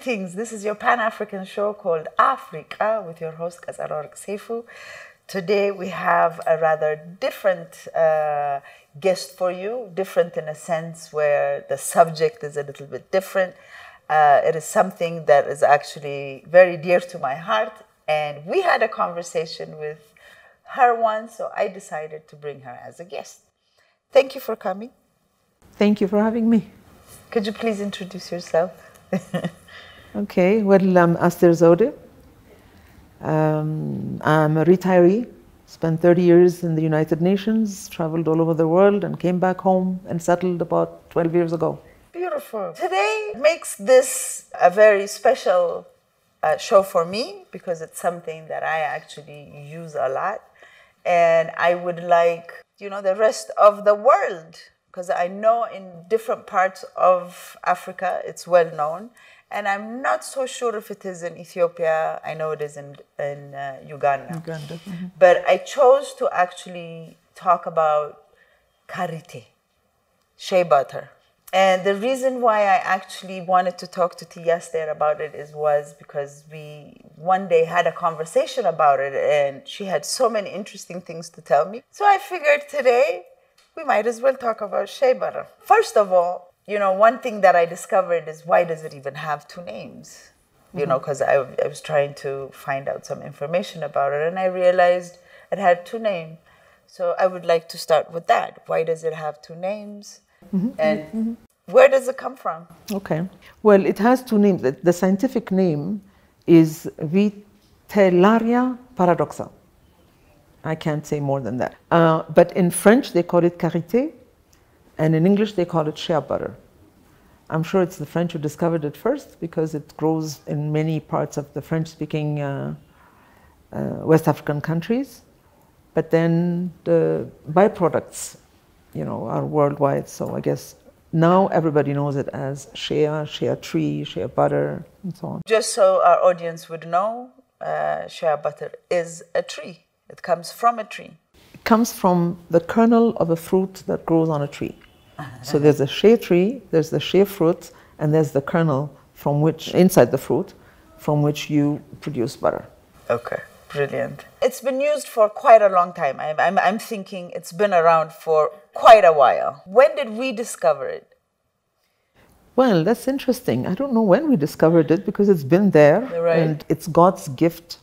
Greetings, this is your Pan-African show called Afreeqa with your host Seifu. Today we have a rather different guest for you, different in a sense where the subject is a little bit different. It is something that is actually very dear to my heart, and we had a conversation with her once, so I decided to bring her as a guest. Thank you for coming. Thank you for having me. Could you please introduce yourself? Okay, well, I'm Aster Zewde. I'm a retiree, spent 30 years in the United Nations, traveled all over the world, and came back home and settled about 12 years ago. Beautiful. Today makes this a very special show for me because it's something that I actually use a lot. And I would like, the rest of the world, because I know in different parts of Africa it's well known. And I'm not so sure if it is in Ethiopia. I know it is in Uganda. Mm-hmm. But I chose to actually talk about karité, shea butter. And the reason why I actually wanted to talk to Aster about it was because we one day had a conversation about it and she had so many interesting things to tell me. So I figured today we might as well talk about shea butter. First of all, one thing that I discovered is why does it even have two names? Because I was trying to find out some information about it and I realized it had two names. So I would like to start with that. Why does it have two names? And where does it come from? Okay. Well, it has two names. The scientific name is Vitellaria paradoxa. I can't say more than that. But in French, they call it karité. And in English, they call it shea butter. I'm sure it's the French who discovered it first because it grows in many parts of the French-speaking West African countries. But then the byproducts, are worldwide. So I guess now everybody knows it as shea tree, shea butter, and so on. Just so our audience would know, shea butter is a tree. It comes from a tree. It comes from the kernel of a fruit that grows on a tree. So there's a shea tree, there's the shea fruit, and there's the kernel from which, inside the fruit, from which you produce butter. Okay, brilliant. It's been used for quite a long time. I'm thinking it's been around for quite a while. When did we discover it? Well, that's interesting. I don't know when we discovered it because it's been there, right. And it's God's gift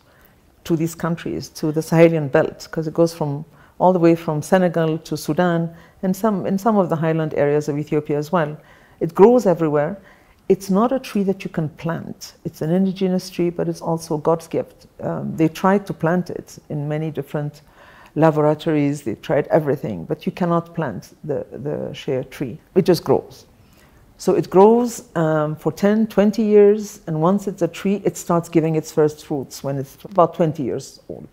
to these countries, to the Sahelian belt, because it goes from all the way from Senegal to Sudan and in some of the highland areas of Ethiopia as well. It grows everywhere. It's not a tree that you can plant. It's an indigenous tree, but it's also God's gift. They tried to plant it in many different laboratories. They tried everything, but you cannot plant the shea tree. It just grows. So it grows for 10, 20 years, and once it's a tree, it starts giving its first fruits when it's about 20 years old.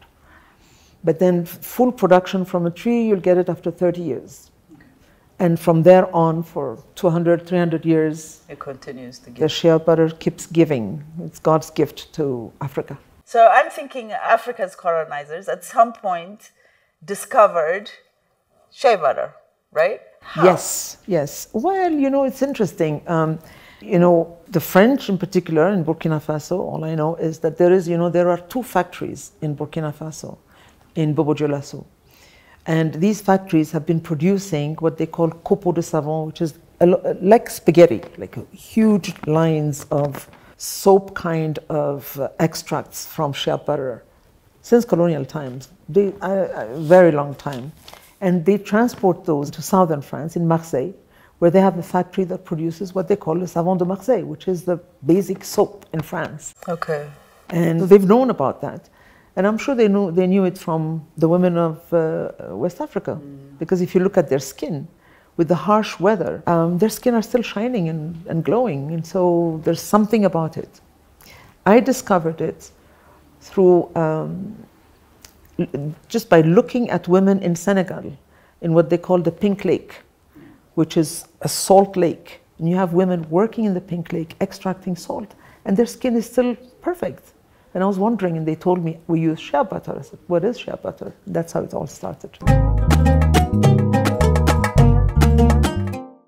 But then full production from a tree, you'll get it after 30 years. And from there on, for 200, 300 years, it continues to give. The shea butter keeps giving. It's God's gift to Africa. So I'm thinking Africa's colonizers at some point discovered shea butter, right? How? Yes. Well, it's interesting. The French in particular, in Burkina Faso, all I know is that there are two factories in Burkina Faso, in Bobo Dioulasso. And these factories have been producing what they call copeaux de savon, which is like spaghetti, like huge lines of soap kind of extracts from shea butter since colonial times, a very long time. And they transport those to southern France, in Marseille, where they have a factory that produces what they call le savon de Marseille, which is the basic soap in France. Okay. And they've known about that. And I'm sure they knew it from the women of West Africa. Because if you look at their skin, with the harsh weather, their skin are still shining and glowing. And so there's something about it. I discovered it through just by looking at women in Senegal in what they call the Pink Lake, which is a salt lake. And you have women working in the Pink Lake extracting salt, and their skin is still perfect. And I was wondering, and they told me, we use shea butter. I said, what is shea butter? That's how it all started.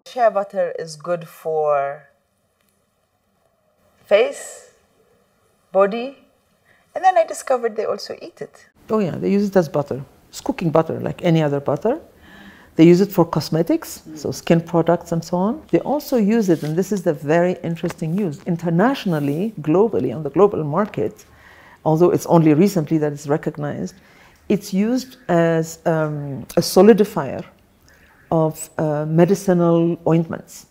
Shea butter is good for face, body, and then I discovered they also eat it. Oh yeah, they use it as butter. It's cooking butter like any other butter. They use it for cosmetics, so skin products and so on. They also use it, and this is the very interesting use, internationally, globally, on the global market, although it's only recently that it's recognized, it's used as a solidifier of medicinal ointments.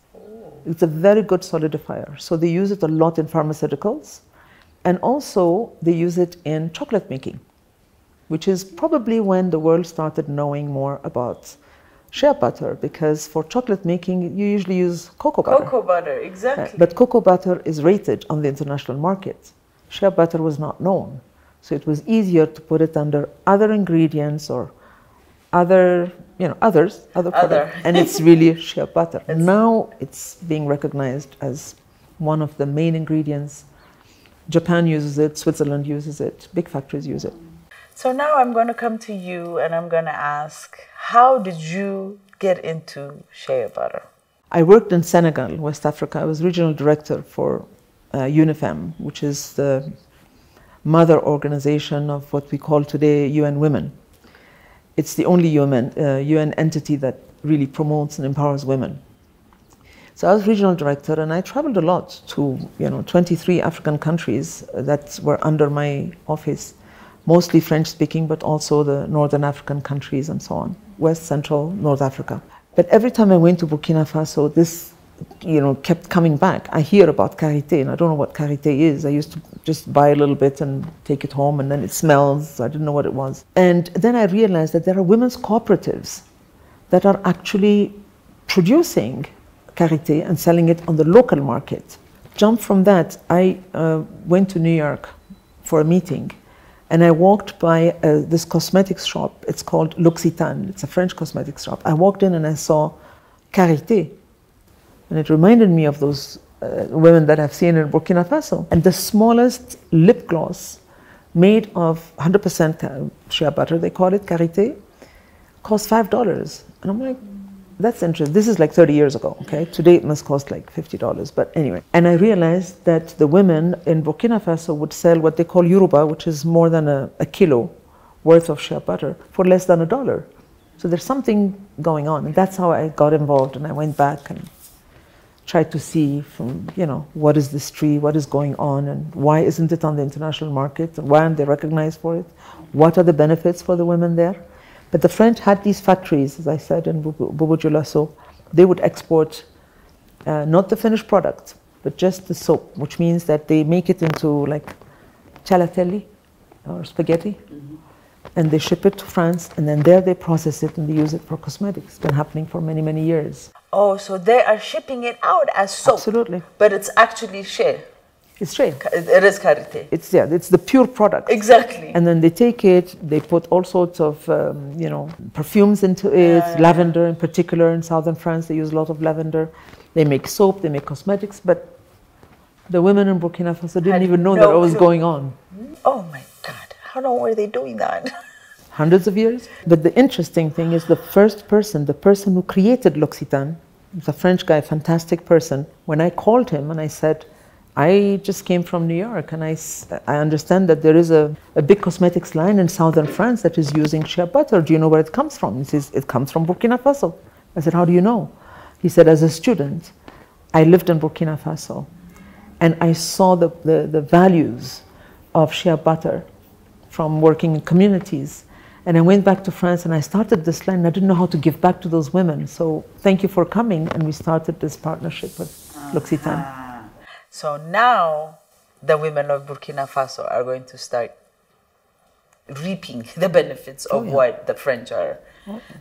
It's a very good solidifier. So they use it a lot in pharmaceuticals, and also they use it in chocolate making, which is probably when the world started knowing more about shea butter, because for chocolate making you usually use cocoa butter. Cocoa butter, exactly. But cocoa butter is rated on the international market. Shea butter was not known. So it was easier to put it under other ingredients or other products. And it's really shea butter. Now it's being recognized as one of the main ingredients. Japan uses it, Switzerland uses it, big factories use it. So now I'm going to come to you and I'm going to ask, how did you get into shea butter? I worked in Senegal, West Africa. I was regional director for UNIFEM, which is the mother organization of what we call today UN Women. It's the only UN entity that really promotes and empowers women. So I was regional director, and I traveled a lot to 23 African countries that were under my office, mostly French-speaking, but also the Northern African countries and so on, West, Central, North Africa. But every time I went to Burkina Faso, this kept coming back. I hear about karité, and I don't know what karité is. I used to just buy a little bit and take it home, and then it smells. I didn't know what it was. And then I realized that there are women's cooperatives that are actually producing karité and selling it on the local market. Jump from that, I went to New York for a meeting, and I walked by this cosmetics shop. It's called L'Occitane. It's a French cosmetics shop. I walked in and I saw karité. And it reminded me of those women that I've seen in Burkina Faso. And the smallest lip gloss made of 100% shea butter, they call it karité, cost $5. And I'm like, that's interesting. This is like 30 years ago, okay? Today it must cost like $50, but anyway. And I realized that the women in Burkina Faso would sell what they call Yoruba, which is more than a kilo worth of shea butter, for less than $1. So there's something going on. And that's how I got involved, and I went back and tried to see from, what is this tree, what is going on, and why isn't it on the international market, and why aren't they recognized for it? What are the benefits for the women there? But the French had these factories, as I said, in Bobo-Dioulasso. They would export not the finished product, but just the soap, which means that they make it into like cialatelli or spaghetti, and they ship it to France, and then there they process it and they use it for cosmetics. It's been happening for many, many years. Oh, so they are shipping it out as soap. Absolutely. But it's actually shea. It's shea. It is karité. It's the pure product. Exactly. And then they take it, they put all sorts of, perfumes into it, lavender in particular. In southern France, they use a lot of lavender. They make soap, they make cosmetics, but the women in Burkina Faso didn't even know that it was going on. Oh my God, how long were they doing that? Hundreds of years. But the interesting thing is the person who created L'Occitane, the French guy, fantastic person. When I called him and I said, I just came from New York, and I understand that there is a big cosmetics line in southern France that is using shea butter. Do you know where it comes from? He says, it comes from Burkina Faso. I said, how do you know? He said, as a student, I lived in Burkina Faso, and I saw the values of shea butter from working in communities. And I went back to France and I started this line. I didn't know how to give back to those women. So thank you for coming. And we started this partnership with L'Occitane. So now the women of Burkina Faso are going to start reaping the benefits of what the French are.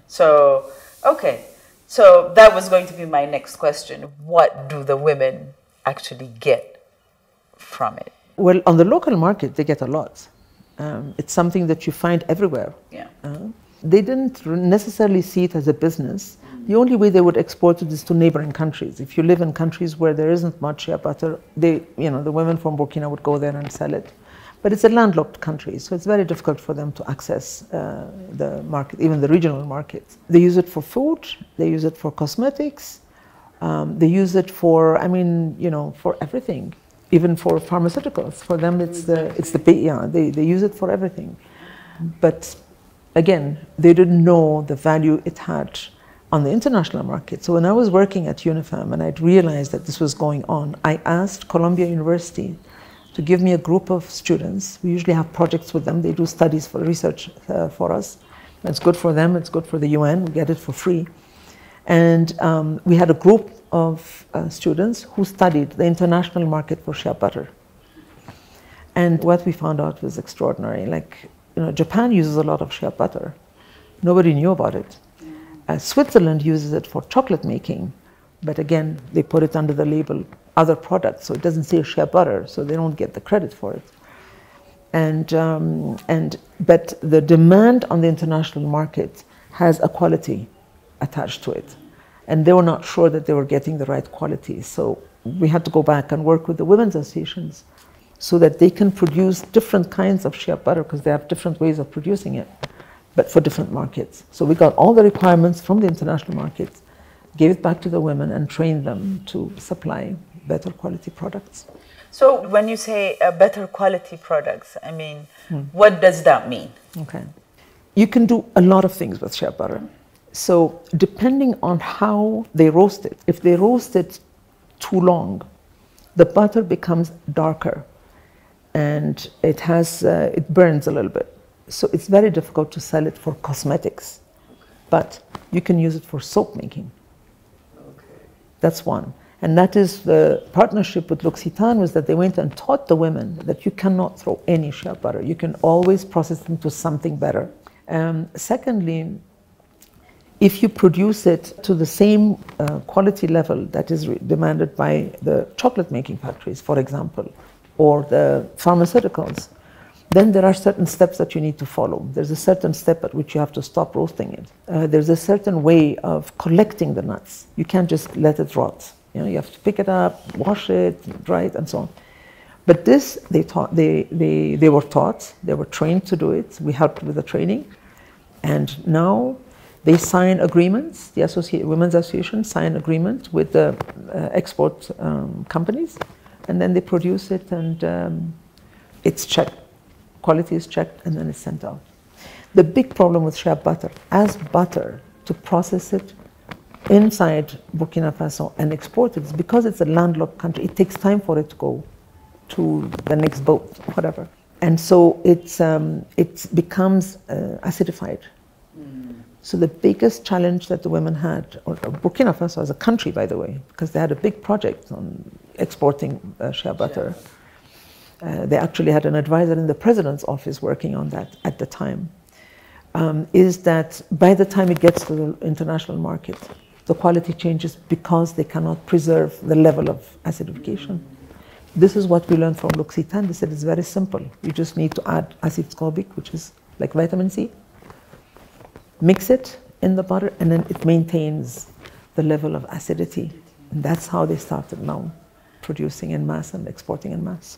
So, okay. So that was going to be my next question. What do the women actually get from it? Well, on the local market, they get a lot. It's something that you find everywhere. Yeah. They didn't necessarily see it as a business. The only way they would export it is to neighboring countries. If you live in countries where there isn't much shea butter, the women from Burkina would go there and sell it. But it's a landlocked country, so it's very difficult for them to access the market, even the regional market. They use it for food, they use it for cosmetics, they use it for, for everything. even for pharmaceuticals. For them, they use it for everything. But again, they didn't know the value it had on the international market. So when I was working at UNIFEM and I'd realized that this was going on, I asked Columbia University to give me a group of students. We usually have projects with them. They do studies for research for us. It's good for them, it's good for the UN, we get it for free. And we had a group of students who studied the international market for shea butter. And what we found out was extraordinary. Like, Japan uses a lot of shea butter. Nobody knew about it. Switzerland uses it for chocolate making, but again, they put it under the label other products, so it doesn't say shea butter, so they don't get the credit for it. But the demand on the international market has a quality attached to it, and they were not sure that they were getting the right quality. So we had to go back and work with the women's associations so that they can produce different kinds of shea butter, because they have different ways of producing it, but for different markets. So we got all the requirements from the international market, gave it back to the women, and trained them to supply better quality products. So when you say better quality products, I mean, what does that mean? Okay. You can do a lot of things with shea butter. So depending on how they roast it, if they roast it too long, the butter becomes darker and it burns a little bit. So it's very difficult to sell it for cosmetics, but you can use it for soap making. Okay. That's one. And that is the partnership with L'Occitane, was that they went and taught the women that you cannot throw any shea butter. You can always process it into something better. Secondly, if you produce it to the same quality level that is demanded by the chocolate making factories, for example, or the pharmaceuticals, then there are certain steps that you need to follow. There's a certain step at which you have to stop roasting it. There's a certain way of collecting the nuts. You can't just let it rot. You have to pick it up, wash it, dry it, and so on. But this, they were taught, they were trained to do it. We helped with the training. And now they sign agreements, the Women's Association sign agreement with the export companies, and then they produce it, and it's checked. Quality is checked, and then it's sent out. The big problem with shea butter, as butter, to process it inside Burkina Faso and export it, is because it's a landlocked country, it takes time for it to go to the next boat, whatever. And so it becomes acidified. So the biggest challenge that the women had, or Burkina Faso as a country, by the way, because they had a big project on exporting shea butter. They actually had an advisor in the president's office working on that at the time, is that by the time it gets to the international market, the quality changes because they cannot preserve the level of acidification. This is what we learned from L'Occitane. They said it's very simple. You just need to add acid scorbic, which is like vitamin C, mix it in the butter, and then it maintains the level of acidity. And that's how they started now producing in mass and exporting in mass.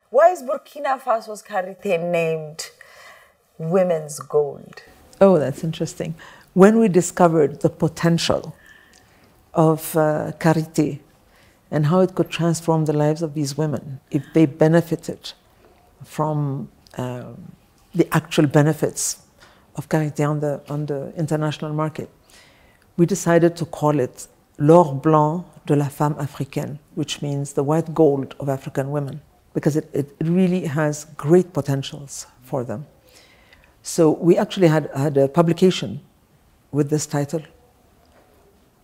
Why is Burkina Faso's karité named Women's Gold? Oh, that's interesting. When we discovered the potential of karité and how it could transform the lives of these women if they benefited from the actual benefits of karité on the international market, we decided to call it l'or blanc de la femme africaine, which means the white gold of African women, because it really has great potentials for them. So we actually had a publication with this title.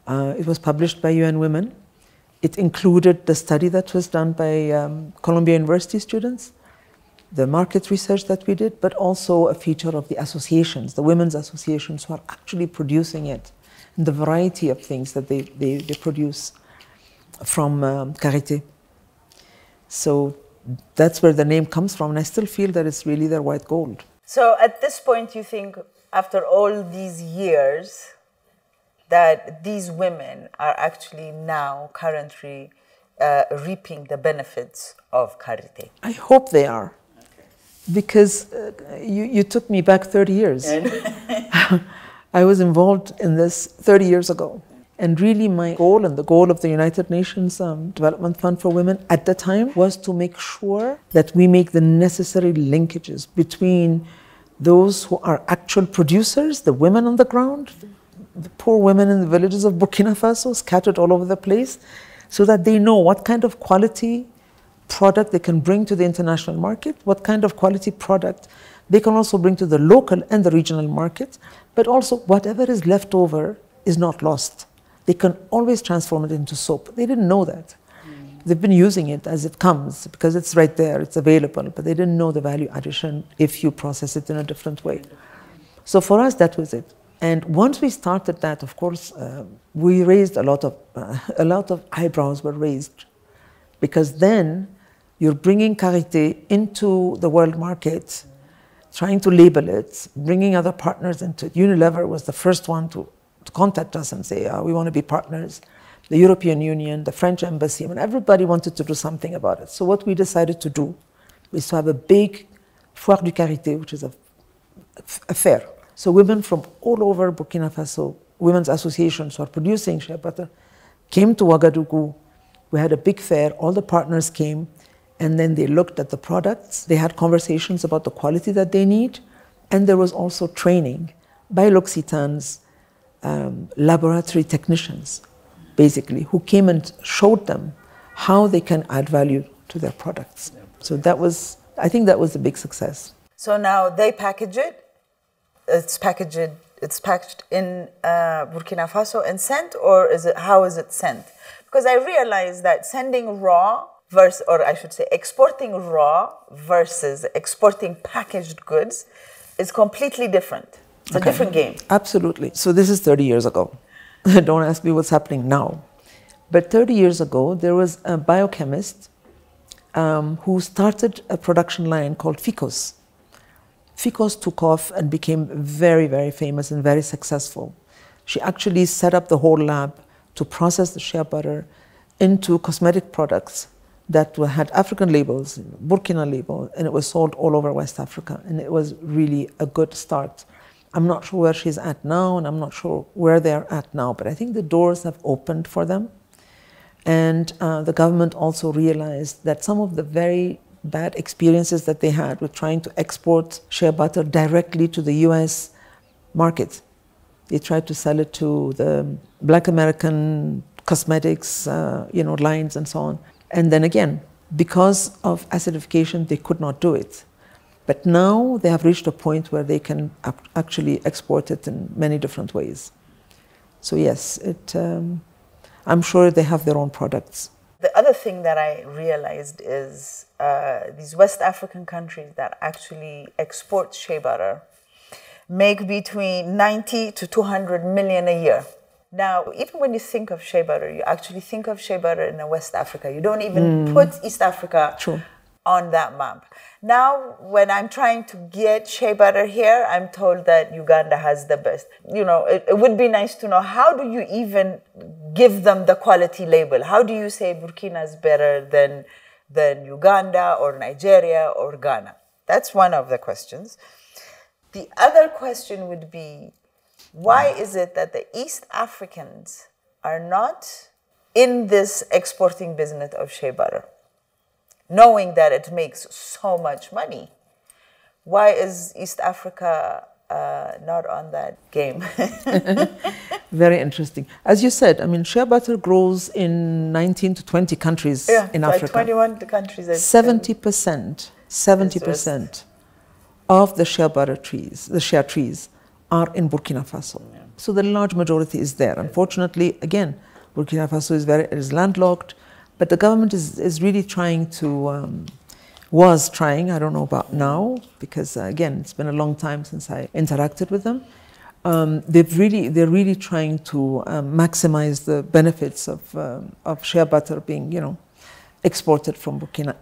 It was published by UN Women. It included the study that was done by Columbia University students, the market research that we did, but also a feature of the associations, the women's associations who are actually producing it, and the variety of things that they produce from karité. So that's where the name comes from, and I still feel that it's really their white gold. So at this point, you think, after all these years, that these women are actually now currently reaping the benefits of karité? I hope they are, because you took me back 30 years. I was involved in this 30 years ago. And really my goal and the goal of the United Nations Development Fund for Women at the time was to make sure that we make the necessary linkages between those who are actual producers, the women on the ground, the poor women in the villages of Burkina Faso scattered all over the place, so that they know what kind of quality product they can bring to the international market, what kind of quality product they can also bring to the local and the regional market, but also whatever is left over is not lost. They can always transform it into soap. They didn't know that. They've been using it as it comes because it's right there, it's available, but they didn't know the value addition if you process it in a different way. So for us, that was it. And once we started that, of course, we raised a lot of eyebrows were raised, because then you're bringing karité into the world market, trying to label it, bringing other partners into it. Unilever was the first one to contact us and say, we want to be partners. The European Union, the French embassy, and everybody wanted to do something about it. So what we decided to do is to have a big Foire du Karité, which is a fair. So women from all over Burkina Faso, women's associations who are producing shea butter, came to Ouagadougou. We had a big fair, all the partners came, and then they looked at the products. They had conversations about the quality that they need, and there was also training by L'Occitane's laboratory technicians, basically, who came and showed them how they can add value to their products. So that was, I think that was a big success. So now they package it, it's packaged in Burkina Faso and sent, or is it, how is it sent? Because I realized that sending raw versus, or I should say exporting raw versus exporting packaged goods is completely different. It's a different game. Absolutely. So this is 30 years ago. Don't ask me what's happening now. But 30 years ago, there was a biochemist who started a production line called Ficos. Ficos took off and became very, very famous and very successful. She actually set up the whole lab to process the shea butter into cosmetic products that had African labels, Burkina label, and it was sold all over West Africa. And it was really a good start. I'm not sure where she's at now, and I'm not sure where they're at now, but I think the doors have opened for them. And the government also realized that some of the very bad experiences that they had with trying to export shea butter directly to the US market. They tried to sell it to the Black American cosmetics, lines and so on. And then again, because of acidification, they could not do it. But now they have reached a point where they can actually export it in many different ways. So yes, I'm sure they have their own products. The other thing that I realized is these West African countries that actually export shea butter make between 90 to 200 million a year. Now, even when you think of shea butter, you actually think of shea butter in West Africa. You don't even put East Africa on that map. Now, when I'm trying to get shea butter here, I'm told that Uganda has the best. You know, it would be nice to know, how do you even give them the quality label? How do you say Burkina is better than Uganda or Nigeria or Ghana? That's one of the questions. The other question would be, why is it that the East Africans are not in this exporting business of shea butter, knowing that it makes so much money? Why is East Africa not on that game? Very interesting. As you said, I mean, shea butter grows in 19 to 20 countries in Africa. 21 countries. 70% of the shea butter trees, the shea trees, are in Burkina Faso. Yeah. So the large majority is there. Unfortunately, again, Burkina Faso is landlocked, but the government is really trying to, was trying, I don't know about now, because again, it's been a long time since I interacted with them. They're really trying to maximize the benefits of shea butter being, exported from Burkina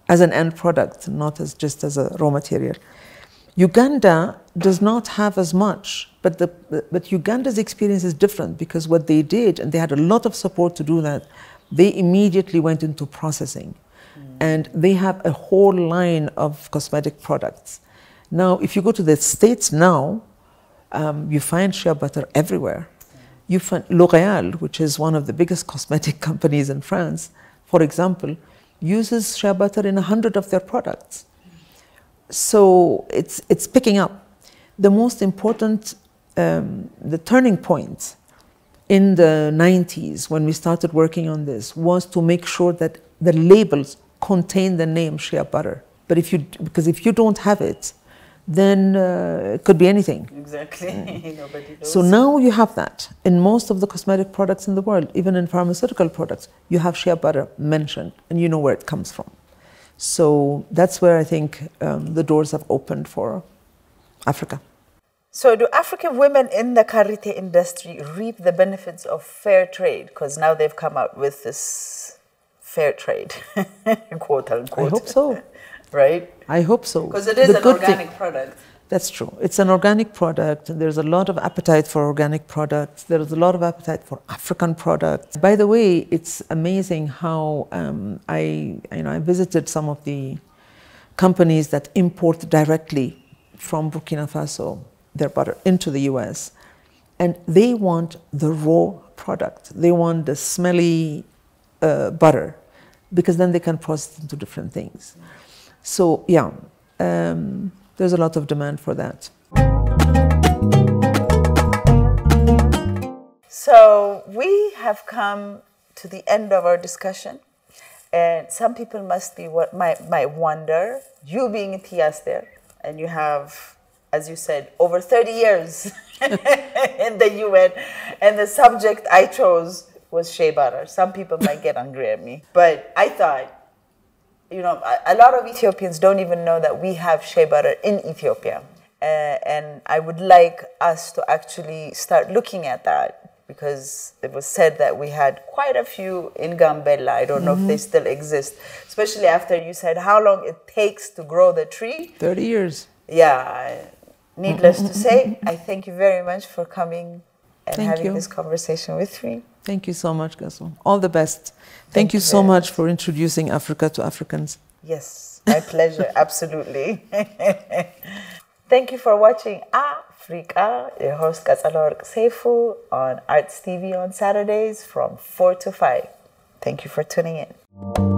as an end product, not just as a raw material. Uganda does not have as much, but Uganda's experience is different, because what they did, and they had a lot of support to do that, they immediately went into processing. And they have a whole line of cosmetic products. Now, if you go to the States now, you find shea butter everywhere. You find L'Oréal, which is one of the biggest cosmetic companies in France, for example, uses shea butter in 100 of their products. So it's picking up. The most important, the turning point in the 90s when we started working on this was to make sure that the labels contain the name shea butter. But because if you don't have it, then it could be anything. Exactly. Nobody knows. So now you have that in most of the cosmetic products in the world, even in pharmaceutical products, you have shea butter mentioned and you know where it comes from. So that's where I think the doors have opened for Africa. So do African women in the karité industry reap the benefits of fair trade? Because now they've come out with this fair trade, quote unquote. I hope so. Right? I hope so. Because it is an organic product. That's true. It's an organic product. There's a lot of appetite for organic products. There's a lot of appetite for African products. By the way, it's amazing how I visited some of the companies that import directly from Burkina Faso their butter into the US, and they want the raw product. They want the smelly butter, because then they can process it into different things. So yeah, there's a lot of demand for that. So we have come to the end of our discussion, and some people might wonder, you being a Aster, and you have, as you said, over 30 years in the UN, and the subject I chose was shea butter. Some people might get angry at me, but I thought, you know, a lot of Ethiopians don't even know that we have shea butter in Ethiopia. And I would like us to actually start looking at that, because it was said that we had quite a few in Gambella. I don't know if they still exist, especially after you said how long it takes to grow the tree. 30 years. Yeah. Needless to say, I thank you very much for coming and having this conversation with me. Thank you so much, Gasso. All the best. Thank you so much for introducing Africa to Africans. Yes, my pleasure, absolutely. Thank you for watching Afreeqa, your host Katsalork Seifu on Arts TV on Saturdays from 4 to 5. Thank you for tuning in.